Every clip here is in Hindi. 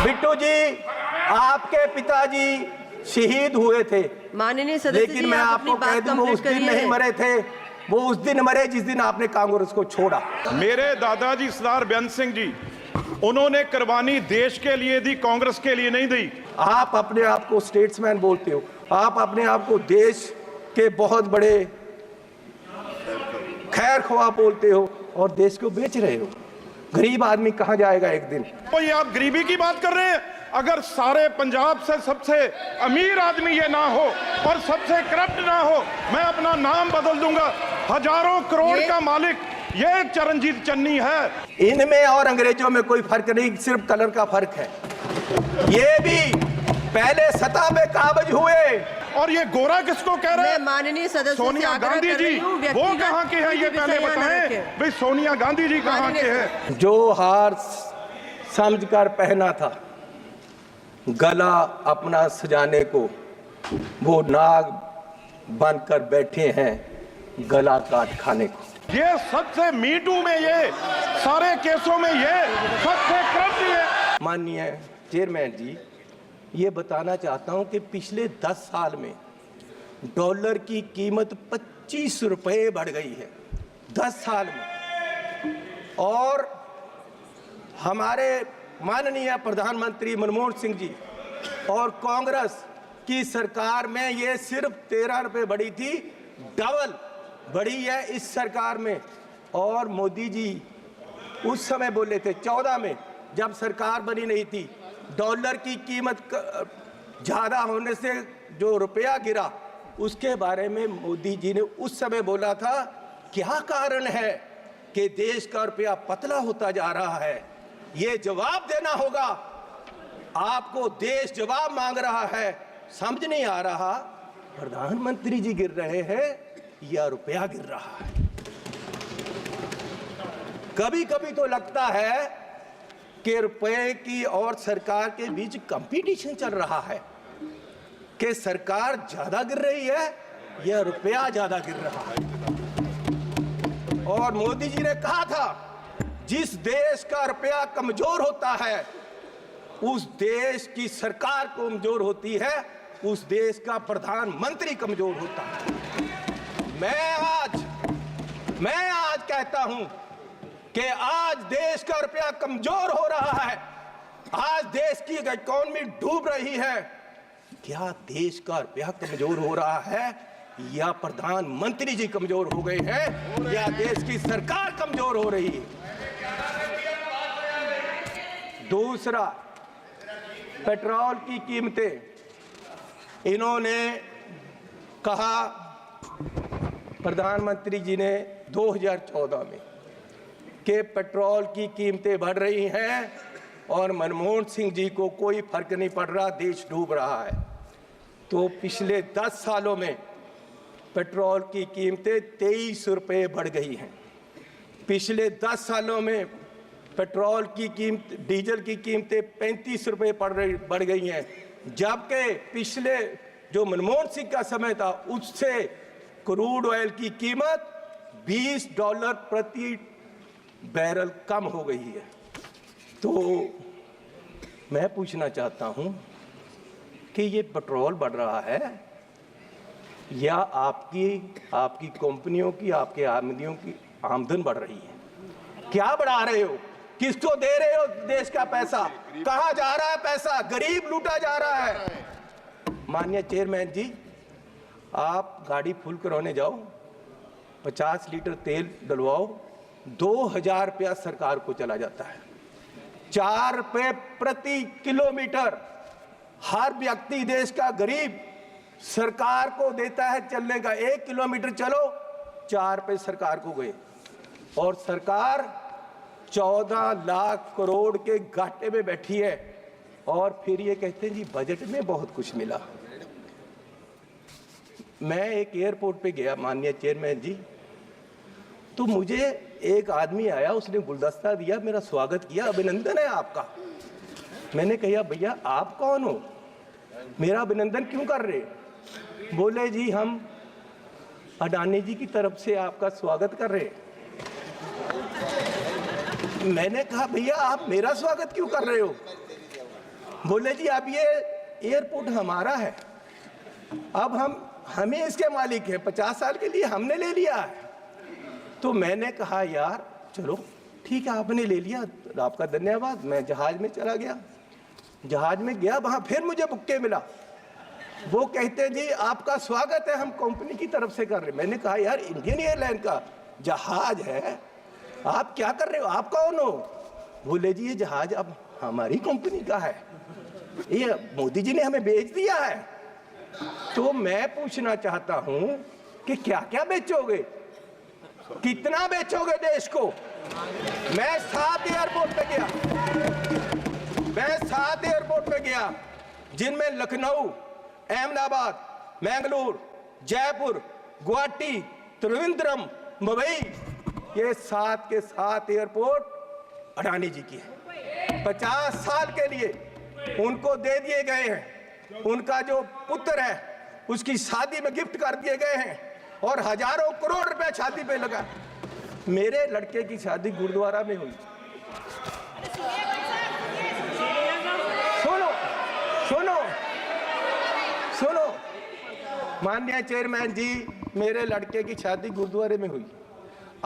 बिट्टू जी, आपके पिताजी शहीद हुए थे, माननीय सदस्य लेकिन जी, मैं आप आपको अपनी कह बात दूं वो उस कंप्लीट दिन करिए। नहीं मरे थे, वो उस दिन मरे जिस दिन आपने कांग्रेस को छोड़ा। मेरे दादाजी सरदार बेअंत सिंह जी, उन्होंने कुर्बानी देश के लिए दी, कांग्रेस के लिए नहीं दी। आप अपने आप को स्टेट्समैन बोलते हो, आप अपने आप को देश के बहुत बड़े खैर ख्वाह बोलते हो और देश को बेच रहे हो। गरीब आदमी कहां जाएगा एक दिन? तो ये आप गरीबी की बात कर रहे हैं? अगर सारे पंजाब से सबसे अमीर आदमी ये ना हो और सबसे करप्ट ना हो, मैं अपना नाम बदल दूंगा। हजारों करोड़ का मालिक ये चरणजीत चन्नी है। इनमें और अंग्रेजों में कोई फर्क नहीं, सिर्फ कलर का फर्क है। ये भी पहले सत्ता में काबिज हुए। और ये गोरा किसको कह रहे हैं? मैं माननीय सदस्य से सोनिया आग्रह गांधी कर जी, रही हूं, वो व्यक्तिगत कहाँ के हैं ये कोई पहले विषय न बताएं। रखें। भाई सोनिया गांधी जी कहाँ के हैं? जो हार समझकर पहना था गला अपना सजाने को, वो नाग बनकर बैठे हैं गला काट खाने को। ये सबसे मीटू में, ये सारे केसों में ये सबसे करप्ट ये। माननीय चेयरमैन जी, ये बताना चाहता हूं कि पिछले 10 साल में डॉलर की कीमत 25 रुपए बढ़ गई है, 10 साल में। और हमारे माननीय प्रधानमंत्री मनमोहन सिंह जी और कांग्रेस की सरकार में ये सिर्फ 13 रुपए बढ़ी थी, डबल बढ़ी है इस सरकार में। और मोदी जी उस समय बोले थे 14 में, जब सरकार बनी नहीं थी, डॉलर की कीमत ज़्यादा होने से जो रुपया गिरा, उसके बारे में मोदी जी ने उस समय बोला था क्या कारण है कि देश का रुपया पतला होता जा रहा है। ये जवाब देना होगा आपको, देश जवाब मांग रहा है, समझ नहीं आ रहा प्रधानमंत्री जी गिर रहे हैं या रुपया गिर रहा है। कभी कभी तो लगता है कि रुपए की और सरकार के बीच कंपटीशन चल रहा है कि सरकार ज्यादा गिर रही है या रुपया ज्यादा गिर रहा है। और मोदी जी ने कहा था जिस देश का रुपया कमजोर होता है उस देश की सरकार कमजोर होती है, उस देश का प्रधानमंत्री कमजोर होता है। मैं आज कहता हूं कि आज देश का रुपया कमजोर हो रहा है, आज देश की इकोनॉमी डूब रही है। क्या देश का रुपया कमजोर हो रहा है या प्रधानमंत्री जी कमजोर हो गए हैं या देश की सरकार कमजोर हो रही है? दूसरा, पेट्रोल की कीमतें। इन्होंने कहा, प्रधानमंत्री जी ने 2014 में कि पेट्रोल की कीमतें बढ़ रही हैं और मनमोहन सिंह जी को कोई फर्क नहीं पड़ रहा, देश डूब रहा है। तो पिछले 10 सालों में पेट्रोल की कीमतें 23 रुपये बढ़ गई हैं। पिछले 10 सालों में पेट्रोल की कीमत, डीजल की कीमतें 35 रुपये बढ़ गई हैं, जबकि पिछले जो मनमोहन सिंह का समय था उससे क्रूड ऑयल की कीमत $20 प्रति बैरल कम हो गई है। तो मैं पूछना चाहता हूं कि ये पेट्रोल बढ़ रहा है या आपकी कंपनियों की, आपके आमदनियों की आमदन बढ़ रही है? क्या बढ़ा रहे हो? किसको दे रहे हो देश का पैसा? कहां जा रहा है पैसा? गरीब लूटा जा रहा है। माननीय चेयरमैन जी, आप गाड़ी फुल कराने जाओ, 50 लीटर तेल डलवाओ, 2000 रुपया सरकार को चला जाता है। 4 रुपये प्रति किलोमीटर हर व्यक्ति, देश का गरीब, सरकार को देता है चलने का। 1 किलोमीटर चलो 4 रुपये सरकार को गए, और सरकार 14 लाख करोड़ के घाटे में बैठी है। और फिर ये कहते हैं जी बजट में बहुत कुछ मिला। मैं एक एयरपोर्ट पे गया माननीय चेयरमैन जी, तो मुझे एक आदमी आया, उसने गुलदस्ता दिया, मेरा स्वागत किया, अभिनंदन है आपका। मैंने कहा भैया आप कौन हो, मेरा अभिनंदन क्यों कर रहे? बोले जी हम अडानी जी की तरफ से आपका स्वागत कर रहे। मैंने कहा भैया आप मेरा स्वागत क्यों कर रहे हो? बोले जी अब ये एयरपोर्ट हमारा है, अब हमें इसके मालिक हैं, 50 साल के लिए हमने ले लिया है। तो मैंने कहा यार चलो ठीक है, आपने ले लिया, आपका धन्यवाद। मैं जहाज में चला गया, जहाज में गया, वहां फिर मुझे बुक्के मिला। वो कहते जी आपका स्वागत है, हम कंपनी की तरफ से कर रहे। मैंने कहा यार इंडियन एयरलाइन का जहाज है, आप क्या कर रहे हो, आप कौन हो? बोले जी ये जहाज अब हमारी कंपनी का है, ये मोदी जी ने हमें बेच दिया है। तो मैं पूछना चाहता हूं कि क्या क्या बेचोगे, कितना बेचोगे देश को? मैं 7 एयरपोर्ट पे गया, मैं 7 एयरपोर्ट पे गया, जिनमें लखनऊ, अहमदाबाद, मैंगलोर, जयपुर, गुवाहाटी, त्रिवेंद्रम, मुंबई, ये 7 के 7 एयरपोर्ट अडानी जी की है। 50 साल के लिए उनको दे दिए गए हैं, उनका जो पुत्र है उसकी शादी में गिफ्ट कर दिए गए हैं, और हजारों करोड़ रुपए शादी पे लगा। मेरे लड़के की शादी गुरुद्वारा में हुई। सुनो सुनो सुनो, माननीय चेयरमैन जी, मेरे लड़के की शादी गुरुद्वारे में हुई।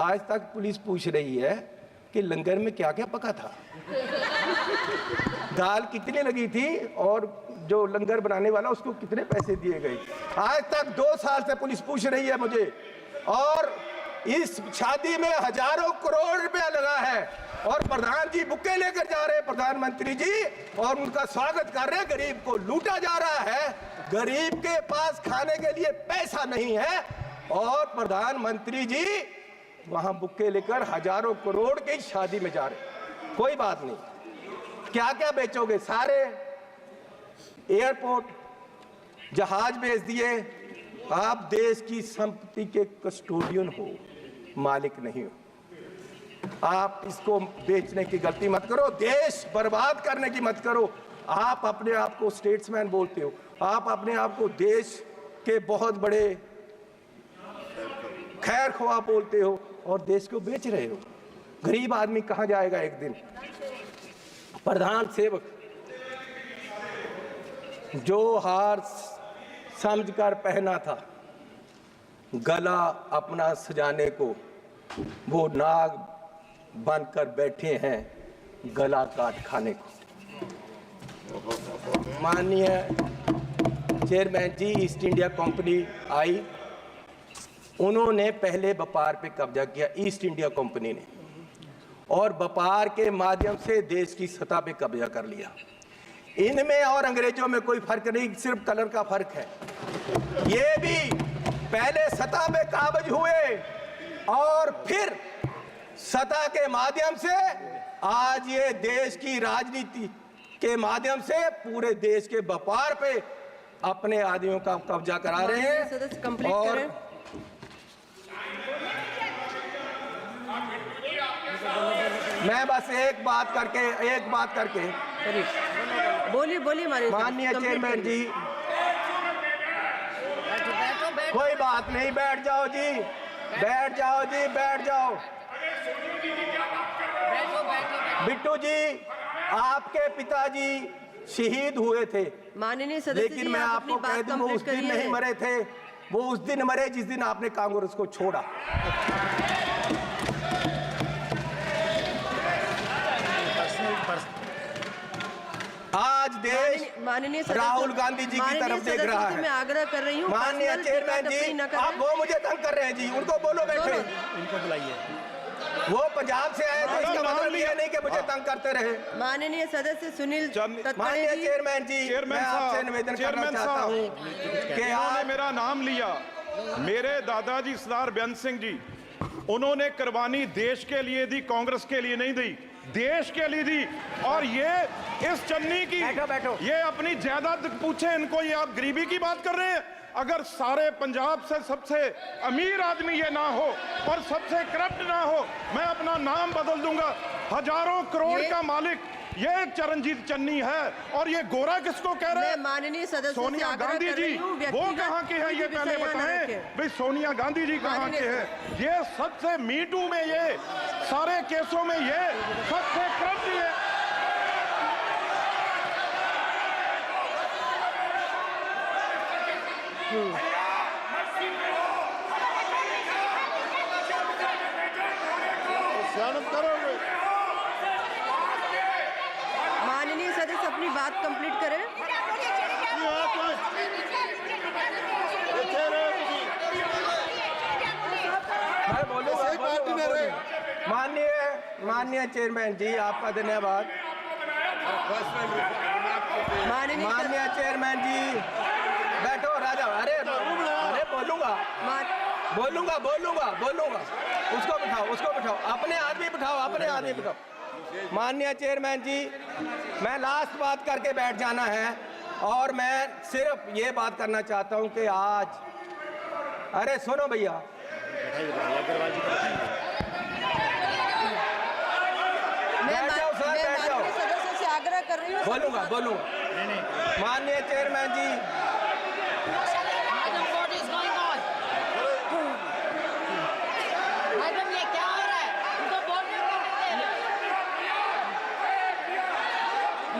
आज तक पुलिस पूछ रही है कि लंगर में क्या क्या पका था, दाल कितनी लगी थी, और जो लंगर बनाने वाला उसको कितने पैसे दिए गए। आज तक 2 साल से पुलिस पूछ रही है मुझे, और इस शादी में हजारों करोड़ रुपया लगा है, और प्रधान जी बुक्के लेकर जा रहे हैं, प्रधानमंत्री जी, और उनका स्वागत कर रहे हैं। गरीब को लूटा जा रहा है, गरीब के पास खाने के लिए पैसा नहीं है, और प्रधानमंत्री जी वहां बुक्के लेकर हजारों करोड़ की शादी में जा रहे। कोई बात नहीं, क्या क्या बेचोगे? सारे एयरपोर्ट, जहाज बेच दिए। आप देश की संपत्ति के कस्टोडियन हो, मालिक नहीं हो। आप इसको बेचने की गलती मत करो, देश बर्बाद करने की मत करो। आप अपने आप को स्टेट्समैन बोलते हो, आप अपने आप को देश के बहुत बड़े खैर ख्वाह बोलते हो, और देश को बेच रहे हो। गरीब आदमी कहां जाएगा एक दिन? प्रधान सेवक जो हार समझकर पहना था गला अपना सजाने को, वो नाग बनकर बैठे हैं गला काट खाने को। माननीय चेयरमैन जी, ईस्ट इंडिया कंपनी आई, उन्होंने पहले व्यापार पे कब्जा किया, ईस्ट इंडिया कंपनी ने, और व्यापार के माध्यम से देश की सतह पे कब्जा कर लिया। इनमें और अंग्रेजों में कोई फर्क नहीं, सिर्फ कलर का फर्क है। ये भी पहले सतह पे काबज हुए, और फिर सतह के माध्यम से आज ये देश की राजनीति के माध्यम से पूरे देश के व्यापार पे अपने आदमियों का कब्जा करा रहे हैं। और मैं बस एक बात करके बोलिए माननीय चेयरमैन जी, कोई बात नहीं, बैठ जाओ जी, बैठ जाओ जी, बैठ जाओ। बिट्टू जी, आपके पिताजी शहीद हुए थे, माननीय सदस्य, लेकिन मैं आपको कह दूं वो उस दिन नहीं मरे थे, वो उस दिन मरे जिस दिन आपने कांग्रेस को छोड़ा। आज देश माननीय राहुल गांधी जी की तरफ देख रहा है। मैं आग्रह कर रही हूँ, माननीय चेयरमैन जी, आप वो मुझे तंग कर रहे हैं जी, उनको बोलो बैठे, उनको बुलाइए। वो पंजाब से आए थे, इसका मतलब ये नहीं कि मुझे तंग करते रहे। माननीय सदस्य सुनील माननीय चेयरमैन जी, मैं आपसे निवेदन करना चाहता हूँ कि आपने मेरा नाम लिया। मेरे दादाजी सरदार बेअंत सिंह जी, उन्होंने कुर्बानी देश के लिए दी, कांग्रेस के लिए नहीं दी, देश के लिए दी। और ये इस चन्नी की बैठो। ये अपनी जायदाद पूछे इनको, ये आप गरीबी की बात कर रहे हैं। अगर सारे पंजाब से सबसे अमीर आदमी ये ना हो और सबसे करप्ट ना हो, मैं अपना नाम बदल दूंगा। हजारों करोड़ का मालिक ये चरणजीत चन्नी है। और ये गोरा किसको कह रहे हैं? माननीय सदस्य सोनिया गांधी जी, वो कहाँ के हैं ये पहले बताएं भाई। सोनिया गांधी जी कहाँ के हैं? ये सबसे मीटू में, ये सारे केसों में ये सबसे करप्ट ये माननीय सदस्य अपनी बात कंप्लीट करें। मैं बोलूंगा। माननीय चेयरमैन जी, आपका धन्यवाद। माननीय चेयरमैन जी, बैठो राजा। अरे बोलूंगा। उसको बिठाओ। अपने आदमी बिठाओ। माननीय चेयरमैन जी, मैं लास्ट बात करके बैठ जाना है और मैं सिर्फ ये बात करना चाहता हूं कि आज, अरे सुनो भैया, बैठ जाओ सर, बैठ जाओ। माननीय सदस्य से आग्रह कर रही हूँ। बोलूंगा। माननीय chairman ji, What is going on? Madam, ये क्या हो रहा है? उनको बोलने को नहीं दे।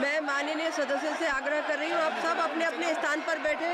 मैं माननीय सदस्य से आग्रह कर रही हूँ, आप सब अपने अपने स्थान पर बैठे।